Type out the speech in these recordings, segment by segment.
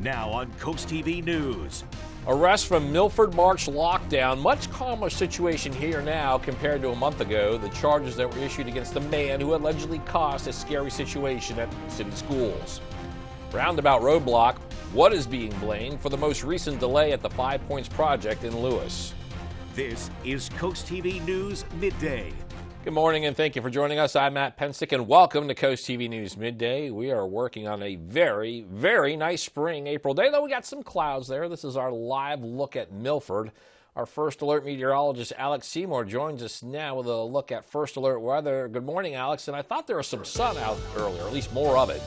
Now on CoastTV News. Arrest from Milford March lockdown. Much calmer situation here now compared to a month ago. The charges that were issued against the man who allegedly caused a scary situation at city schools. Roundabout roadblock. What is being blamed for the most recent delay at the 5 Points project in Lewis? This is CoastTV News Midday. Good morning and thank you for joining us. I'm Matt Pensick and welcome to CoastTV News Midday. We are working on a very, very nice spring April day, though we got some clouds there. This is our live look at Milford. Our First Alert meteorologist Alex Seymour joins us now with a look at First Alert weather. Good morning, Alex. And I thought there was some sun out earlier, at least more of it.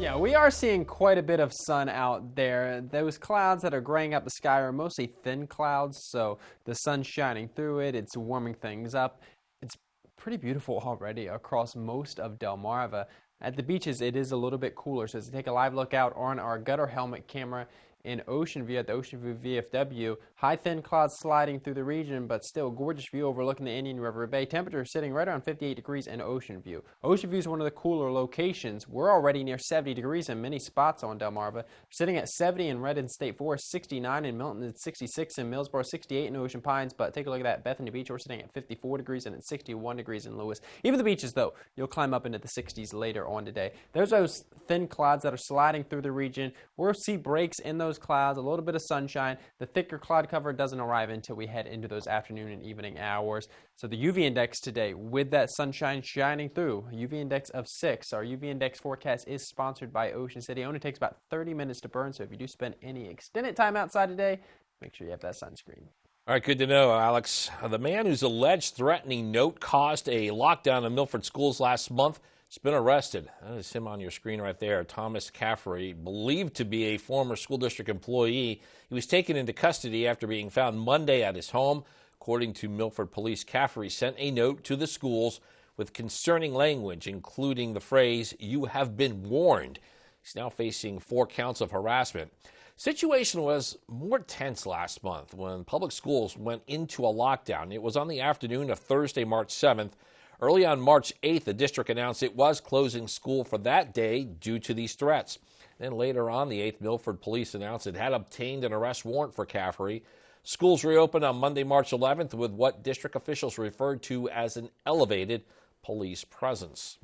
Yeah, we are seeing quite a bit of sun out there. Those clouds that are graying up the sky are mostly thin clouds, so the sun's shining through it. It's warming things up. It's pretty beautiful already across most of Delmarva. At the beaches, it is a little bit cooler, so let's take a live look out on our gutter helmet camera in Ocean View at the Ocean View VFW. High thin clouds sliding through the region, but still gorgeous view overlooking the Indian River Bay. Temperature sitting right around 58 degrees in Ocean View. Ocean View is one of the cooler locations. We're already near 70 degrees in many spots on Delmarva. Sitting at 70 in Redden State Forest, 69 in Milton, and 66 in Millsboro, 68 in Ocean Pines. But take a look at that Bethany Beach. We're sitting at 54 degrees and at 61 degrees in Lewis. Even the beaches, though, you'll climb up into the 60s later on today. There's those thin clouds that are sliding through the region. We'll see breaks in those clouds, a little bit of sunshine. The thicker cloud cover doesn't arrive until we head into those afternoon and evening hours. So the UV index today, with that sunshine shining through, UV index of 6. Our UV index forecast is sponsored by Ocean City. It only takes about 30 minutes to burn, so if you do spend any extended time outside today, make sure you have that sunscreen. All right, good to know, Alex. The man whose alleged threatening note caused a lockdown in Milford schools last month has been arrested. That is him on your screen right there, Thomas Caffrey, believed to be a former school district employee. He was taken into custody after being found Monday at his home. According to Milford Police, Caffrey sent a note to the schools with concerning language, including the phrase, "You have been warned." He's now facing 4 counts of harassment. Situation was more tense last month when public schools went into a lockdown. It was on the afternoon of Thursday, March 7th. Early on March 8th, the district announced it was closing school for that day due to these threats. Then later on the 8th, Milford Police announced it had obtained an arrest warrant for Caffrey. Schools reopened on Monday, March 11th with what district officials referred to as an elevated police presence.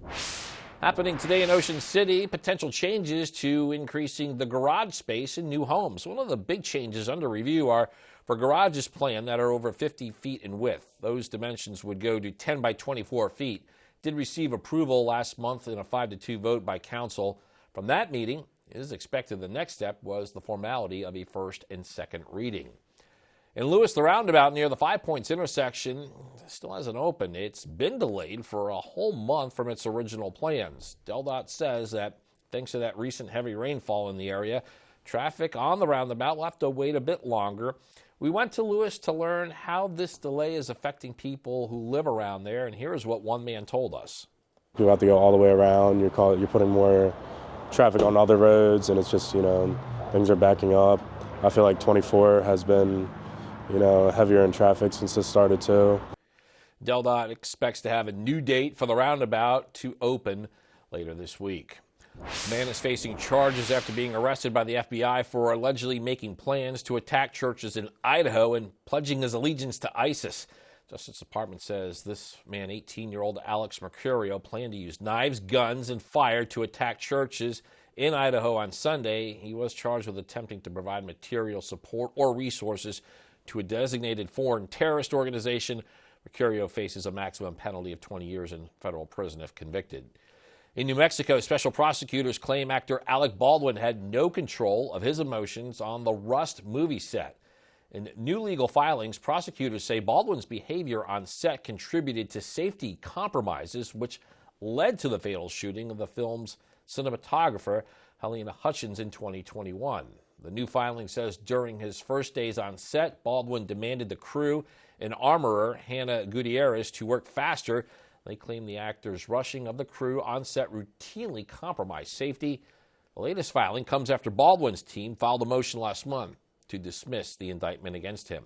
Happening today in Ocean City, potential changes to increasing the garage space in new homes. One of the big changes under review are for garages planned that are over 50 feet in width. Those dimensions would go to 10 by 24 feet. Did receive approval last month in a 5-2 vote by council. From that meeting, it is expected the next step was the formality of a first and second reading. In Lewis, the roundabout near the 5 Points intersection still hasn't opened. It's been delayed for a whole month from its original plans. DelDOT says that thanks to that recent heavy rainfall in the area, traffic on the roundabout will have to wait a bit longer. We went to Lewis to learn how this delay is affecting people who live around there, and here's what one man told us. You have to go all the way around. You're putting more traffic on other roads, and it's just, things are backing up. I feel like 24 has been heavier in traffic since this started too. DelDOT expects to have a new date for the roundabout to open later this week. The man is facing charges after being arrested by the FBI for allegedly making plans to attack churches in Idaho and pledging his allegiance to ISIS. Justice Department says this man, 18-year-old Alex Mercurio, planned to use knives, guns, and fire to attack churches in Idaho on Sunday. He was charged with attempting to provide material support or resources to a designated foreign terrorist organization. Mercurio faces a maximum penalty of 20 years in federal prison if convicted. In New Mexico, special prosecutors claim actor Alec Baldwin had no control of his emotions on the Rust movie set. In new legal filings, prosecutors say Baldwin's behavior on set contributed to safety compromises, which led to the fatal shooting of the film's cinematographer, Helena Hutchins, in 2021. The new filing says during his first days on set, Baldwin demanded the crew and armorer, Hannah Gutierrez, to work faster. They claim the actor's rushing of the crew on set routinely compromised safety. The latest filing comes after Baldwin's team filed a motion last month to dismiss the indictment against him.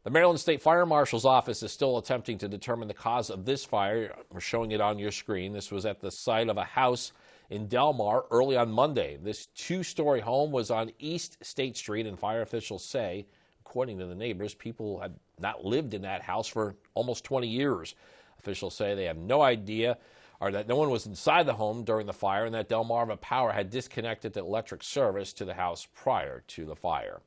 The Maryland State Fire Marshal's office is still attempting to determine the cause of this fire. We're showing it on your screen. This was at the site of a house in Del Mar early on Monday. This two-story home was on East State Street, and fire officials say, according to the neighbors, people had not lived in that house for almost 20 years. Officials say they have no idea or that no one was inside the home during the fire and that Delmarva Power had disconnected the electric service to the house prior to the fire.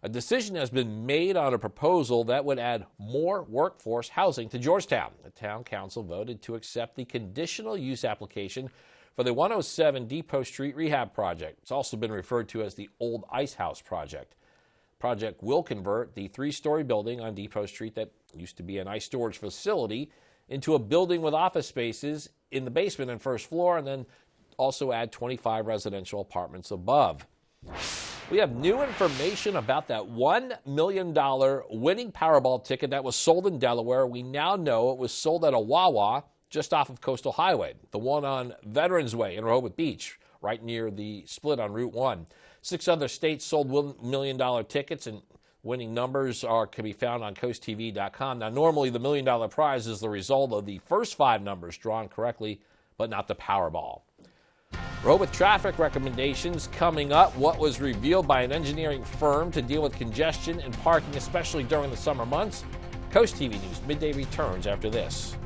A decision has been made on a proposal that would add more workforce housing to Georgetown. The town council voted to accept the conditional use application for the 107 Depot Street Rehab Project. It's also been referred to as the Old Ice House Project. The project will convert the three-story building on Depot Street that used to be an ice storage facility into a building with office spaces in the basement and first floor, and then also add 25 residential apartments above. We have new information about that $1 million winning Powerball ticket that was sold in Delaware. We now know it was sold at a Wawa just off of Coastal Highway, the one on Veterans Way in Rehoboth Beach, right near the split on Route 1. 6 other states sold $1 million tickets, and winning numbers can be found on CoastTV.com. Now, normally the $1 million prize is the result of the first 5 numbers drawn correctly, but not the Powerball. Rehoboth traffic recommendations coming up. What was revealed by an engineering firm to deal with congestion and parking, especially during the summer months. Coast TV News Midday returns after this.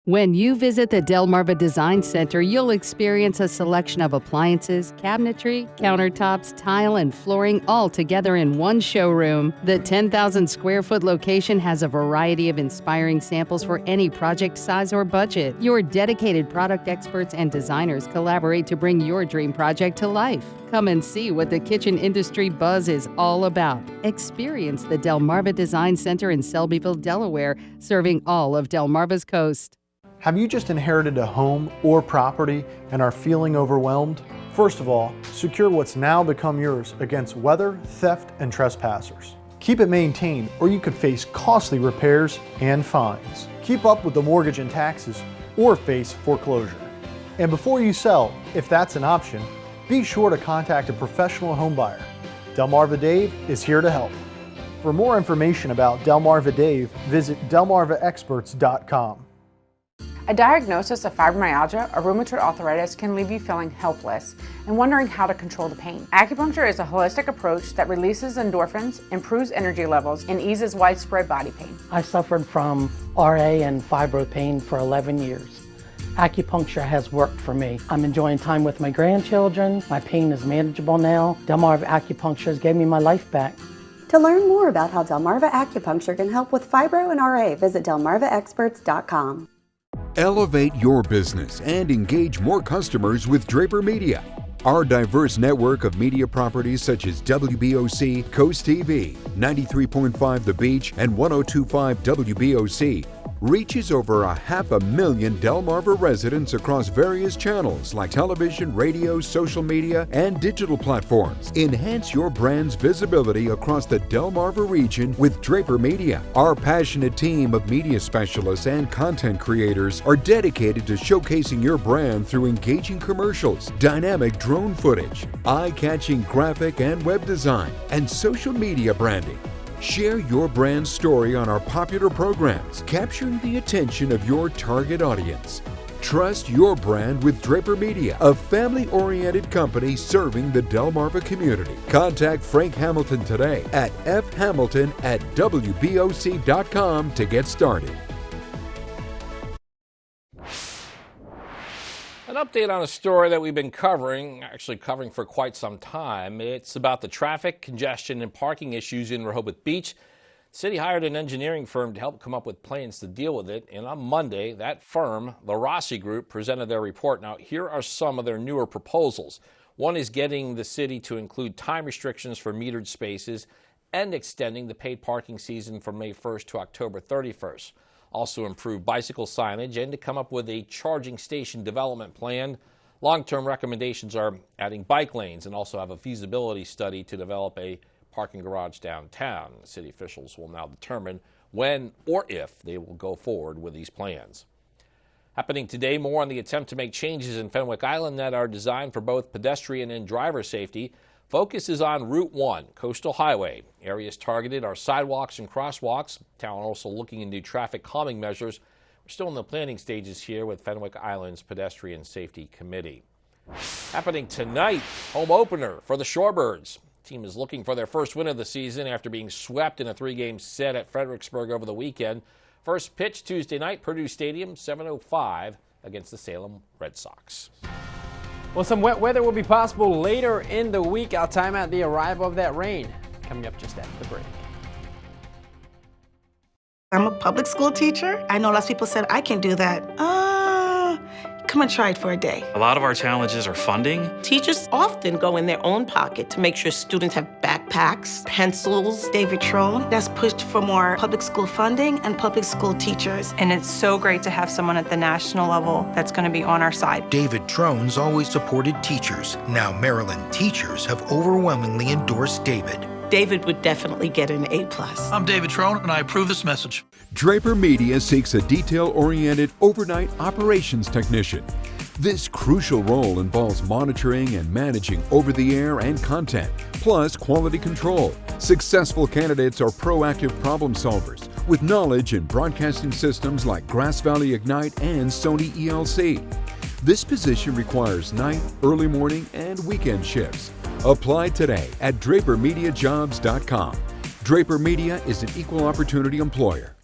When you visit the Delmarva Design Center, you'll experience a selection of appliances, cabinetry, countertops, tile, and flooring all together in one showroom. The 10,000 square foot location has a variety of inspiring samples for any project size or budget. Your dedicated product experts and designers collaborate to bring your dream project to life. Come and see what the kitchen industry buzz is all about. Experience the Delmarva Design Center in Selbyville, Delaware, serving all of Delmarva's coast. Have you just inherited a home or property and are feeling overwhelmed? First of all, secure what's now become yours against weather, theft, and trespassers. Keep it maintained, or you could face costly repairs and fines. Keep up with the mortgage and taxes, or face foreclosure. And before you sell, if that's an option, be sure to contact a professional homebuyer. Delmarva Dave is here to help. For more information about Delmarva Dave, visit delmarvaexperts.com. A diagnosis of fibromyalgia or rheumatoid arthritis can leave you feeling helpless and wondering how to control the pain. Acupuncture is a holistic approach that releases endorphins, improves energy levels, and eases widespread body pain. I suffered from RA and fibro pain for 11 years. Acupuncture has worked for me. I'm enjoying time with my grandchildren. My pain is manageable now. Delmarva Acupuncture has given me my life back. To learn more about how Delmarva Acupuncture can help with fibro and RA, visit delmarvaexperts.com. Elevate your business and engage more customers with Draper Media. Our diverse network of media properties such as WBOC, Coast TV, 93.5 The Beach, and 102.5 WBOC reaches over 500,000 Delmarva residents across various channels like television, radio, social media, and digital platforms. Enhance your brand's visibility across the Delmarva region with Draper Media. Our passionate team of media specialists and content creators are dedicated to showcasing your brand through engaging commercials, dynamic drone footage, eye-catching graphic and web design, and social media branding. Share your brand story on our popular programs, capturing the attention of your target audience. Trust your brand with Draper Media, a family-oriented company serving the Delmarva community. Contact Frank Hamilton today at fhamilton@wboc.com to get started. An update on a story that we've been covering for quite some time. It's about the traffic, congestion, and parking issues in Rehoboth Beach. The city hired an engineering firm to help come up with plans to deal with it. And on Monday, that firm, the Rossi Group, presented their report. Now, here are some of their newer proposals. One is getting the city to include time restrictions for metered spaces and extending the paid parking season from May 1st to October 31st. Also improve bicycle signage and to come up with a charging station development plan. Long-term recommendations are adding bike lanes and also have a feasibility study to develop a parking garage downtown. City officials will now determine when or if they will go forward with these plans. Happening today, more on the attempt to make changes in Fenwick Island that are designed for both pedestrian and driver safety. Focus is on Route 1, Coastal Highway. Areas targeted are sidewalks and crosswalks. Town also looking into traffic calming measures, We're still in the planning stages here with Fenwick Island's Pedestrian Safety Committee. Happening tonight, home opener for the Shorebirds. Team is looking for their first win of the season after being swept in a 3-game set at Fredericksburg over the weekend. First pitch Tuesday night, Purdue Stadium, 7:05 against the Salem Red Sox. Well, some wet weather will be possible later in the week. I'll time out the arrival of that rain coming up just after the break. I'm a public school teacher. I know lots of people said, I can do that. Come and try it for a day. A lot of our challenges are funding. Teachers often go in their own pocket to make sure students have backpacks, pencils. David Trone, that's pushed for more public school funding and public school teachers. And it's so great to have someone at the national level that's going to be on our side. David Trone's always supported teachers. Now Maryland teachers have overwhelmingly endorsed David. David would definitely get an A+. I'm David Trone, and I approve this message. Draper Media seeks a detail-oriented overnight operations technician. This crucial role involves monitoring and managing over-the-air and content, plus quality control. Successful candidates are proactive problem solvers with knowledge in broadcasting systems like Grass Valley Ignite and Sony ELC. This position requires night, early morning, and weekend shifts. Apply today at drapermediajobs.com. Draper Media is an equal opportunity employer.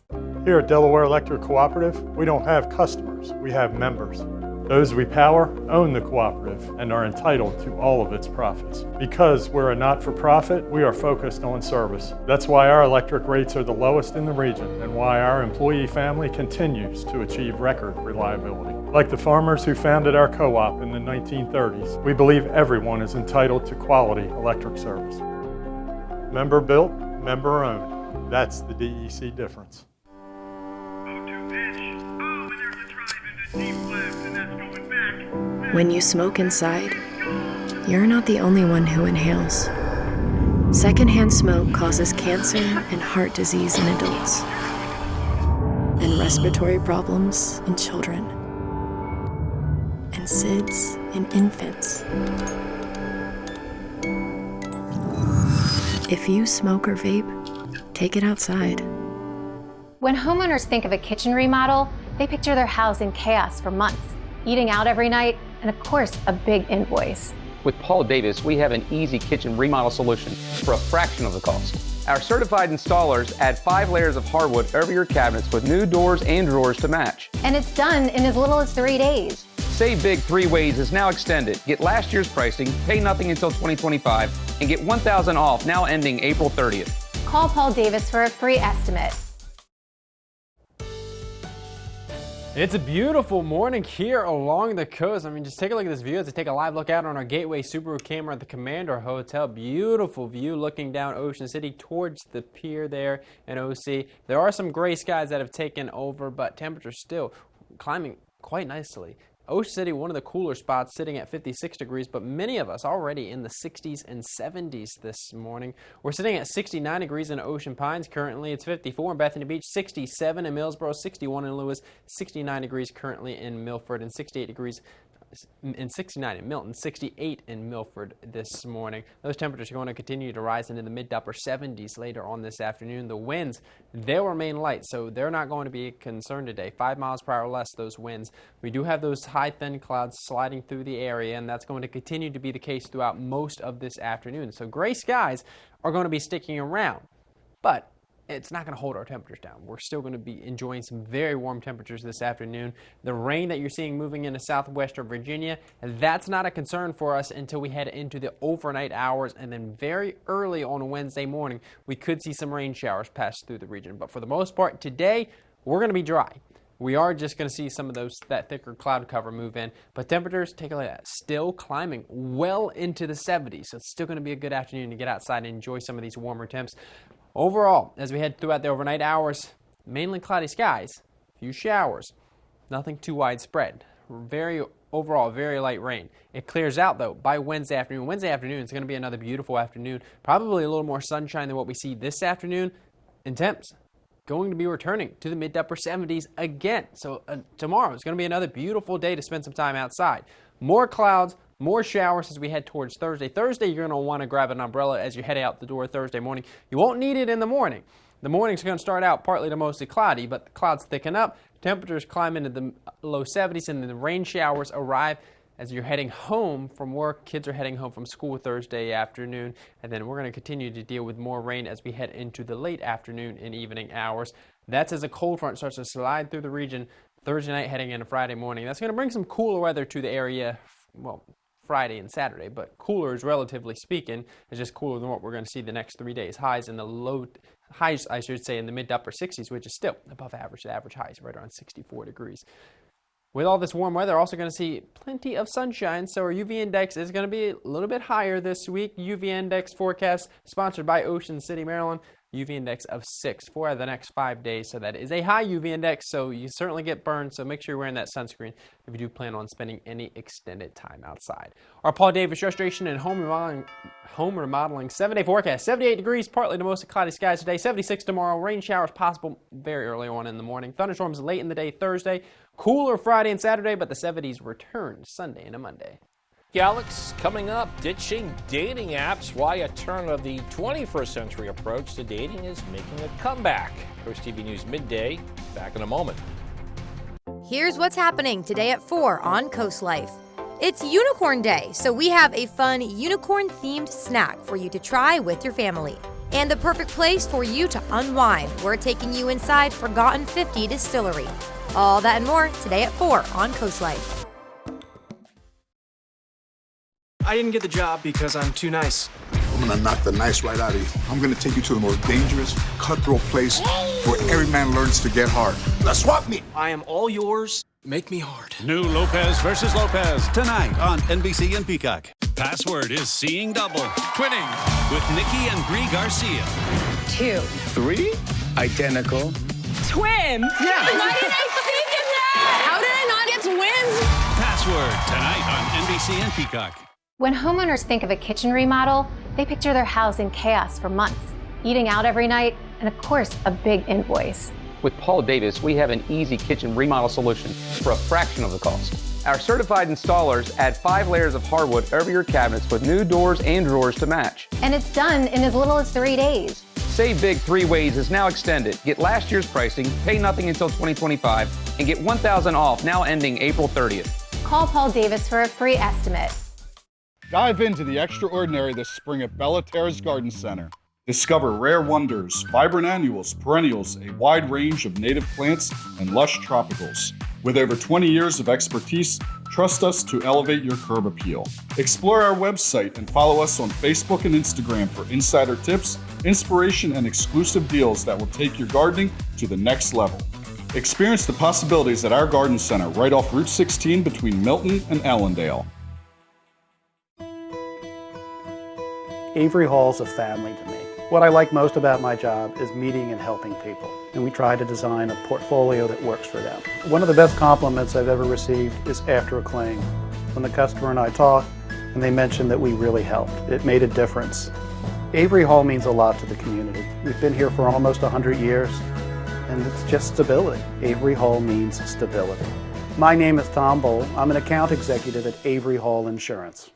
Here at Delaware Electric Cooperative, we don't have customers, we have members. Those we power own the cooperative and are entitled to all of its profits. Because we're a not-for-profit, we are focused on service. That's why our electric rates are the lowest in the region and why our employee family continues to achieve record reliability. Like the farmers who founded our co-op in the 1930s, we believe everyone is entitled to quality electric service. Member built, member owned. That's the DEC difference. When you smoke inside, you're not the only one who inhales. Secondhand smoke causes cancer and heart disease in adults, and respiratory problems in children, and SIDS in infants. If you smoke or vape, take it outside. When homeowners think of a kitchen remodel, they picture their house in chaos for months, eating out every night, and of course, a big invoice. With Paul Davis, we have an easy kitchen remodel solution for a fraction of the cost. Our certified installers add 5 layers of hardwood over your cabinets with new doors and drawers to match. And it's done in as little as 3 days. Save Big 3 Ways is now extended. Get last year's pricing, pay nothing until 2025, and get $1,000 off now ending April 30th. Call Paul Davis for a free estimate. It's a beautiful morning here along the coast. I mean, just take a look at this view as I take a live look out on our Gateway Subaru camera at the Commander Hotel. Beautiful view looking down Ocean City towards the pier there in OC. There are some gray skies that have taken over, but temperatures still climbing quite nicely. Ocean City, one of the cooler spots, sitting at 56 degrees, but many of us already in the 60s and 70s this morning. We're sitting at 69 degrees in Ocean Pines. Currently, it's 54 in Bethany Beach, 67 in Millsboro, 61 in Lewis, 69 degrees currently in Milford, and 68 degrees and 69 in Milton, 68 in Milford this morning. Those temperatures are going to continue to rise into the mid to upper 70s later on this afternoon. The winds, they'll remain light, so they're not going to be a concern today. 5 miles per hour or less, those winds. We do have those high, thin clouds sliding through the area, and that's going to continue to be the case throughout most of this afternoon. So gray skies are going to be sticking around, but it's not going to hold our temperatures down. We're still going to be enjoying some very warm temperatures this afternoon. The rain that you're seeing moving into southwestern Virginia, that's not a concern for us until we head into the overnight hours, and then very early on Wednesday morning, we could see some rain showers pass through the region. But for the most part, today, we're going to be dry. We are just going to see some of that thicker cloud cover move in, but temperatures, take a look at that, still climbing well into the 70s. So it's still going to be a good afternoon to get outside and enjoy some of these warmer temps. Overall, as we head throughout the overnight hours, mainly cloudy skies, few showers, nothing too widespread. Overall, very light rain. It clears out, though, by Wednesday afternoon. Wednesday afternoon is going to be another beautiful afternoon, probably a little more sunshine than what we see this afternoon, and temps going to be returning to the mid to upper 70s again. So tomorrow is going to be another beautiful day to spend some time outside. More clouds, more showers as we head towards Thursday. Thursday, you're going to want to grab an umbrella as you head out the door Thursday morning. You won't need it in the morning. The morning's going to start out partly to mostly cloudy, but the clouds thicken up. Temperatures climb into the low 70s, and then the rain showers arrive as you're heading home from work. Kids are heading home from school Thursday afternoon, and then we're going to continue to deal with more rain as we head into the late afternoon and evening hours. That's as a cold front starts to slide through the region Thursday night heading into Friday morning. That's going to bring some cooler weather to the area, well, Friday and Saturday, but cooler is relatively speaking. It's just cooler than what we're going to see the next 3 days. Highs, I should say, in the mid to upper 60s, which is still above average. The average high is right around 64 degrees. With all this warm weather, also going to see plenty of sunshine, so our UV index is going to be a little bit higher this week. UV index forecast sponsored by Ocean City, Maryland. UV index of 6 for the next 5 days, so that is a high UV index, so you certainly get burned, so make sure you're wearing that sunscreen if you do plan on spending any extended time outside. Our Paul Davis Restoration and Home Remodeling 7-day forecast: 78 degrees, partly to mostly cloudy skies today, 76 tomorrow, rain showers possible very early on in the morning, thunderstorms late in the day Thursday, cooler Friday and Saturday, but the 70s return Sunday and a Monday. Alex, coming up, ditching dating apps, why a turn of the 21st century approach to dating is making a comeback. CoastTV News Midday, back in a moment. Here's what's happening today at 4 on Coast Life. It's Unicorn Day, so we have a fun unicorn-themed snack for you to try with your family. And the perfect place for you to unwind. We're taking you inside Forgotten 50 Distillery. All that and more today at 4 on Coast Life. I didn't get the job because I'm too nice. I'm gonna knock the nice right out of you. I'm gonna take you to the most dangerous, cutthroat place where every man learns to get hard. Let's swap meet. I am all yours. Make me hard. New Lopez versus Lopez tonight on NBC and Peacock. Password is seeing double. Twinning with Nikki and Brie Garcia. 2. 3 identical Twins! Yeah. Why did I think of that? How did I not get twins? Password tonight on NBC and Peacock. When homeowners think of a kitchen remodel, they picture their house in chaos for months, eating out every night, and of course, a big invoice. With Paul Davis, we have an easy kitchen remodel solution for a fraction of the cost. Our certified installers add 5 layers of hardwood over your cabinets with new doors and drawers to match. And it's done in as little as 3 days. Save Big 3 Ways is now extended. Get last year's pricing, pay nothing until 2025, and get $1,000 off now ending April 30th. Call Paul Davis for a free estimate. Dive into the extraordinary this spring at Bella Terrace Garden Center. Discover rare wonders, vibrant annuals, perennials, a wide range of native plants, and lush tropicals. With over 20 years of expertise, trust us to elevate your curb appeal. Explore our website and follow us on Facebook and Instagram for insider tips, inspiration, and exclusive deals that will take your gardening to the next level. Experience the possibilities at our garden center right off Route 16 between Milton and Allendale. Avery Hall's a family to me. What I like most about my job is meeting and helping people, and we try to design a portfolio that works for them. One of the best compliments I've ever received is after a claim. When the customer and I talk, and they mention that we really helped. It made a difference. Avery Hall means a lot to the community. We've been here for almost 100 years, and it's just stability. Avery Hall means stability. My name is Tom Bowl. I'm an account executive at Avery Hall Insurance.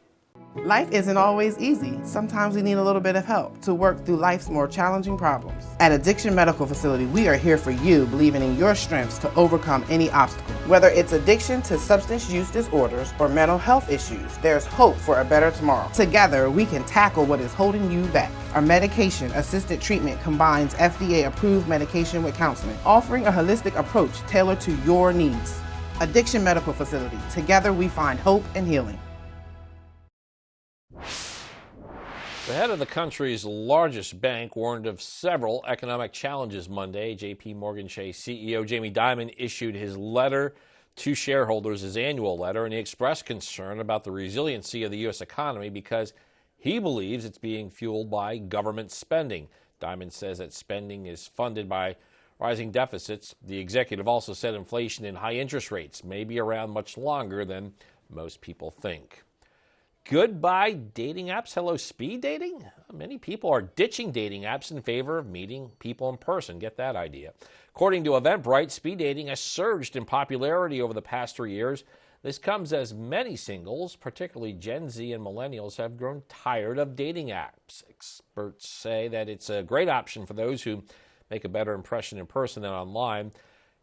Life isn't always easy. Sometimes we need a little bit of help to work through life's more challenging problems. At Addiction Medical Facility, we are here for you, believing in your strengths to overcome any obstacle. Whether it's addiction to substance use disorders or mental health issues, there's hope for a better tomorrow. Together, we can tackle what is holding you back. Our medication-assisted treatment combines FDA-approved medication with counseling, offering a holistic approach tailored to your needs. Addiction Medical Facility. Together, we find hope and healing. The head of the country's largest bank warned of several economic challenges Monday. J.P. Morgan Chase CEO Jamie Dimon issued his letter to shareholders, his annual letter, and he expressed concern about the resiliency of the U.S. economy because he believes it's being fueled by government spending. Dimon says that spending is funded by rising deficits. The executive also said inflation and high interest rates may be around much longer than most people think. Goodbye dating apps. Hello, speed dating? Many people are ditching dating apps in favor of meeting people in person. Get that idea. According to Eventbrite, speed dating has surged in popularity over the past 3 years. This comes as many singles, particularly Gen Z and millennials, have grown tired of dating apps. Experts say that it's a great option for those who make a better impression in person than online.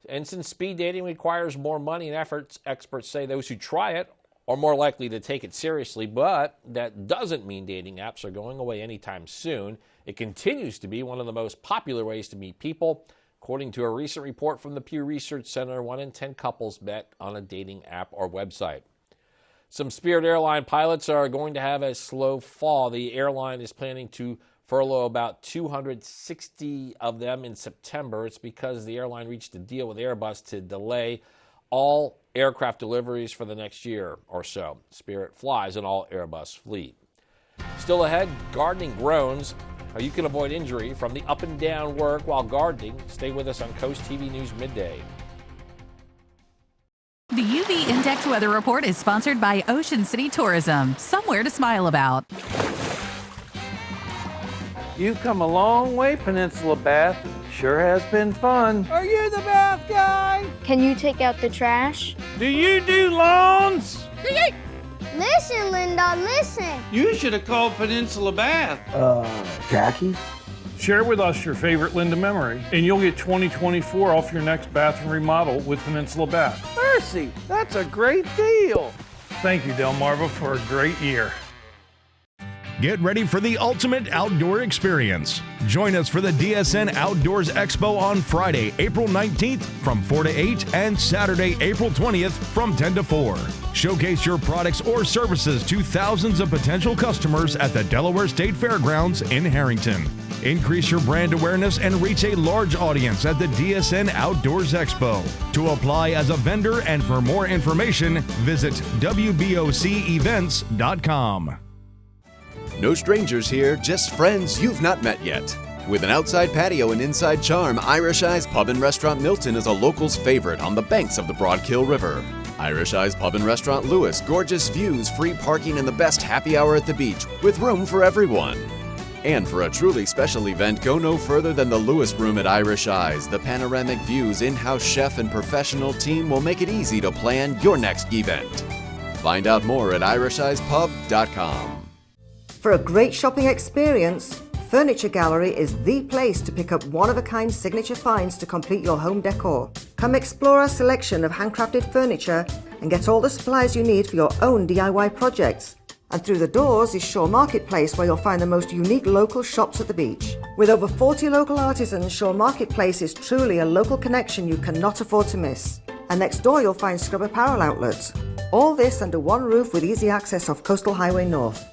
And since speed dating requires more money and efforts, experts say those who try it are more likely to take it seriously, but that doesn't mean dating apps are going away anytime soon. It continues to be one of the most popular ways to meet people. According to a recent report from the Pew Research Center, 1 in 10 couples met on a dating app or website. Some Spirit airline pilots are going to have a slow fall. The airline is planning to furlough about 260 of them in September. It's because the airline reached a deal with Airbus to delay all aircraft deliveries for the next year or so. Spirit flies an all Airbus fleet. Still ahead, gardening groans. How you can avoid injury from the up and down work while gardening. Stay with us on Coast TV News Midday. The UV Index Weather Report is sponsored by Ocean City Tourism. Somewhere to smile about. You've come a long way, Peninsula Bath. Sure has been fun. Are you the bath guy? Can you take out the trash? Do you do lawns? Listen, Linda, listen. You should have called Peninsula Bath. Khakis? Share with us your favorite Linda memory, and you'll get 2024 off your next bathroom remodel with Peninsula Bath. Mercy, that's a great deal. Thank you, Delmarva, for a great year. Get ready for the ultimate outdoor experience. Join us for the DSN Outdoors Expo on Friday, April 19th from 4 to 8 and Saturday, April 20th from 10 to 4. Showcase your products or services to thousands of potential customers at the Delaware State Fairgrounds in Harrington. Increase your brand awareness and reach a large audience at the DSN Outdoors Expo. To apply as a vendor and for more information, visit WBOCEvents.com. No strangers here, just friends you've not met yet. With an outside patio and inside charm, Irish Eyes Pub and Restaurant Milton is a local's favorite on the banks of the Broadkill River. Irish Eyes Pub and Restaurant Lewis, gorgeous views, free parking, and the best happy hour at the beach, with room for everyone. And for a truly special event, go no further than the Lewis Room at Irish Eyes. The panoramic views, in-house chef, and professional team will make it easy to plan your next event. Find out more at irisheyespub.com. For a great shopping experience, Furniture Gallery is the place to pick up one-of-a-kind signature finds to complete your home decor. Come explore our selection of handcrafted furniture and get all the supplies you need for your own DIY projects. And through the doors is Shore Marketplace, where you'll find the most unique local shops at the beach. With over 40 local artisans, Shore Marketplace is truly a local connection you cannot afford to miss. And next door you'll find Scrub Apparel outlets. All this under one roof with easy access off Coastal Highway North.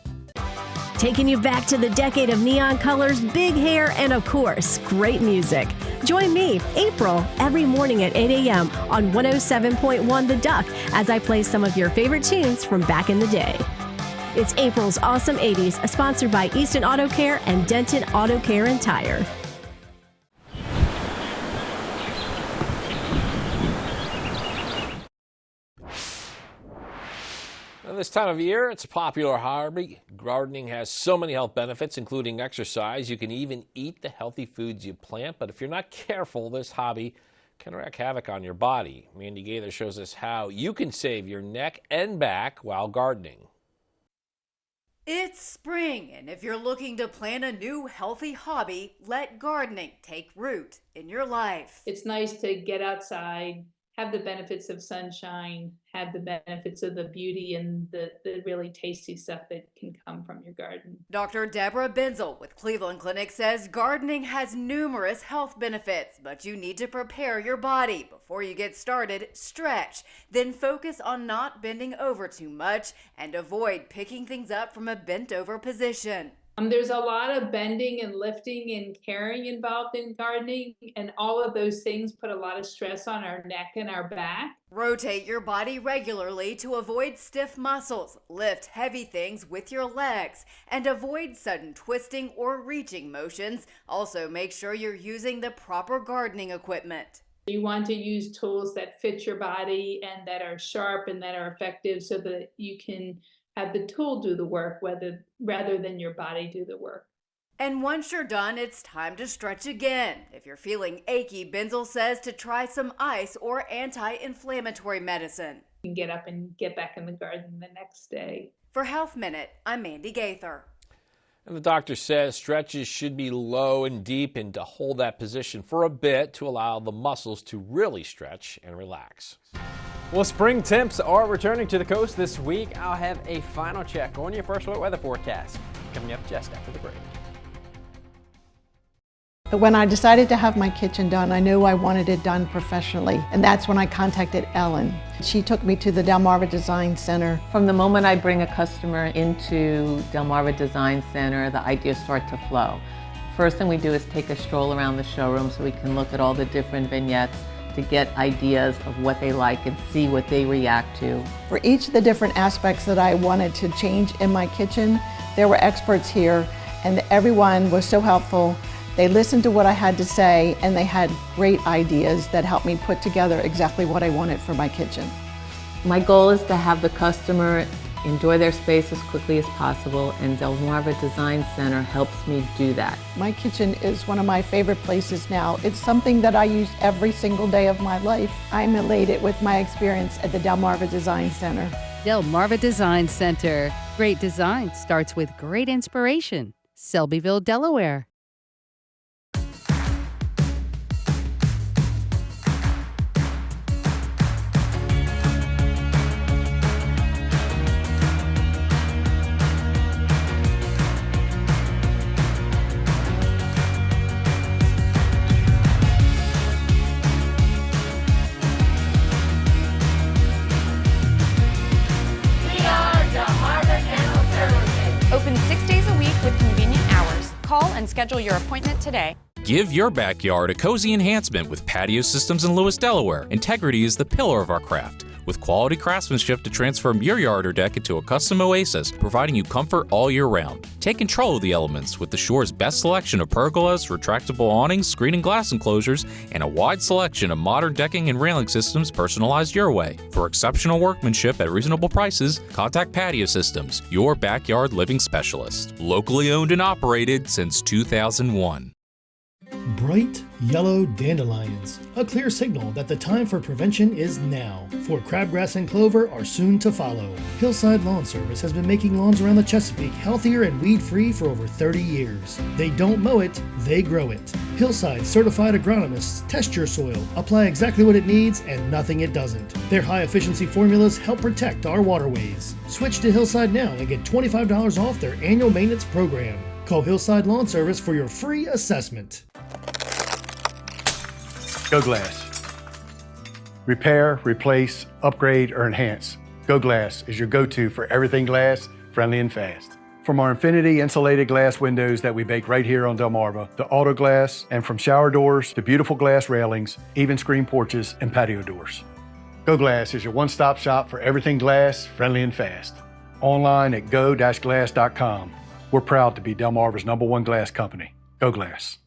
Taking you back to the decade of neon colors, big hair, and of course, great music. Join me, April, every morning at 8 a.m. on 107.1 The Duck as I play some of your favorite tunes from back in the day. It's April's Awesome 80s, sponsored by Easton Auto Care and Denton Auto Care and Tire. This time of year, it's a popular hobby. Gardening has so many health benefits, including exercise. You can even eat the healthy foods you plant, but if you're not careful, this hobby can wreak havoc on your body. Mandy Gaither shows us how you can save your neck and back while gardening. It's spring, and if you're looking to plant a new healthy hobby, let gardening take root in your life. It's nice to get outside, have the benefits of sunshine, have the benefits of the beauty and the really tasty stuff that can come from your garden. Dr. Deborah Benzel with Cleveland Clinic says gardening has numerous health benefits, but you need to prepare your body. Before you get started, stretch. Then focus on not bending over too much and avoid picking things up from a bent over position. There's a lot of bending and lifting and carrying involved in gardening, and all of those things put a lot of stress on our neck and our back. Rotate your body regularly to avoid stiff muscles. Lift heavy things with your legs and avoid sudden twisting or reaching motions. Also, make sure you're using the proper gardening equipment. You want to use tools that fit your body and that are sharp and that are effective so that you can have the tool do the work rather than your body do the work. And once you're done, it's time to stretch again. If you're feeling achy, Benzel says to try some ice or anti-inflammatory medicine. You can get up and get back in the garden the next day. For Health Minute, I'm Mandy Gaither. And the doctor says stretches should be low and deep and to hold that position for a bit to allow the muscles to really stretch and relax. Well, spring temps are returning to the coast this week. I'll have a final check on your first look weather forecast coming up just after the break. When I decided to have my kitchen done, I knew I wanted it done professionally, and that's when I contacted Ellen. She took me to the Delmarva Design Center. From the moment I bring a customer into Delmarva Design Center, the ideas start to flow. First thing we do is take a stroll around the showroom so we can look at all the different vignettes to get ideas of what they like and see what they react to. For each of the different aspects that I wanted to change in my kitchen, there were experts here, and everyone was so helpful. They listened to what I had to say, and they had great ideas that helped me put together exactly what I wanted for my kitchen. My goal is to have the customer enjoy their space as quickly as possible, and Delmarva Design Center helps me do that. My kitchen is one of my favorite places now. It's something that I use every single day of my life. I'm elated with my experience at the Delmarva Design Center. Delmarva Design Center. Great design starts with great inspiration. Selbyville, Delaware. Open 6 days a week with convenient hours. Call and schedule your appointment today. Give your backyard a cozy enhancement with Patio Systems in Lewis, Delaware. Integrity is the pillar of our craft. With quality craftsmanship to transform your yard or deck into a custom oasis, providing you comfort all year round. Take control of the elements with the Shore's best selection of pergolas, retractable awnings, screen and glass enclosures, and a wide selection of modern decking and railing systems personalized your way. For exceptional workmanship at reasonable prices, contact Patio Systems, your backyard living specialist. Locally owned and operated since 2001. Bright yellow dandelions, a clear signal that the time for prevention is now, for crabgrass and clover are soon to follow. Hillside Lawn Service has been making lawns around the Chesapeake healthier and weed-free for over 30 years. They don't mow it, they grow it. Hillside certified agronomists test your soil, apply exactly what it needs and nothing it doesn't. Their high-efficiency formulas help protect our waterways. Switch to Hillside now and get $25 off their annual maintenance program. Call Hillside Lawn Service for your free assessment. Go Glass. Repair, replace, upgrade, or enhance. Go Glass is your go-to for everything glass, friendly and fast. From our Infinity insulated glass windows that we bake right here on Delmarva, to auto glass, and from shower doors to beautiful glass railings, even screen porches and patio doors. Go Glass is your one-stop shop for everything glass, friendly and fast. Online at go-glass.com. We're proud to be Delmarva's #1 glass company. Go Glass.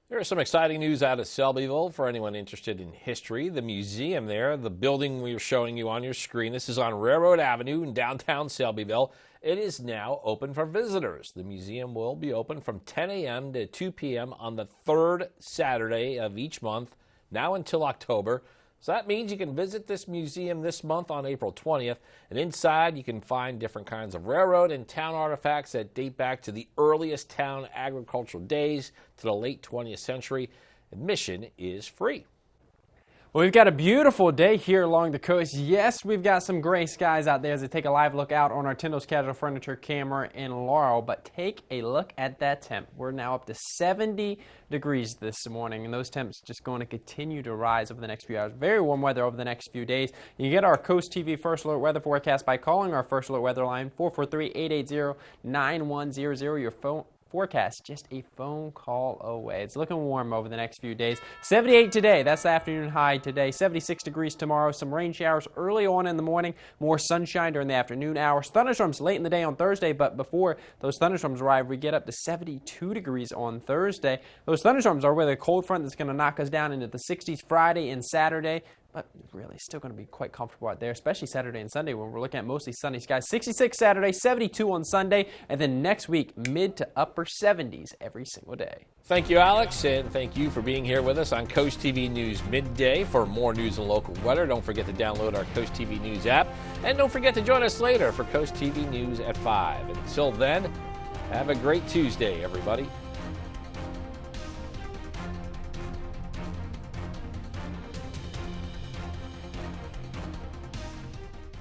There's some exciting news out of Selbyville for anyone interested in history. The museum there, the building we were showing you on your screen, this is on Railroad Avenue in downtown Selbyville. It is now open for visitors. The museum will be open from 10 a.m. to 2 p.m. on the third Saturday of each month, now until October. So that means you can visit this museum this month on April 20th, and inside you can find different kinds of railroad and town artifacts that date back to the earliest town agricultural days to the late 20th century. Admission is free. Well, we've got a beautiful day here along the coast. Yes, we've got some gray skies out there as we take a live look out on our Tyndall's Casual Furniture camera in Laurel, but take a look at that temp. We're now up to 70 degrees this morning, and those temps just going to continue to rise over the next few hours. Very warm weather over the next few days. You get our Coast TV First Alert Weather Forecast by calling our First Alert Weather line, 443-880-9100. Your phone forecast just a phone call away. It's looking warm over the next few days. 78 today, that's the afternoon high today. 76 degrees tomorrow. Some rain showers early on in the morning, more sunshine during the afternoon hours. Thunderstorms late in the day on Thursday, but before those thunderstorms arrive, we get up to 72 degrees on Thursday. Those thunderstorms are with a cold front that's going to knock us down into the 60s Friday and Saturday. but really still going to be quite comfortable out there, especially Saturday and Sunday when we're looking at mostly sunny skies. 66 Saturday, 72 on Sunday, and then next week, mid to upper 70s every single day. Thank you, Alex, and thank you for being here with us on Coast TV News Midday. For more news and local weather, don't forget to download our Coast TV News app, and don't forget to join us later for Coast TV News at 5. Until then, have a great Tuesday, everybody.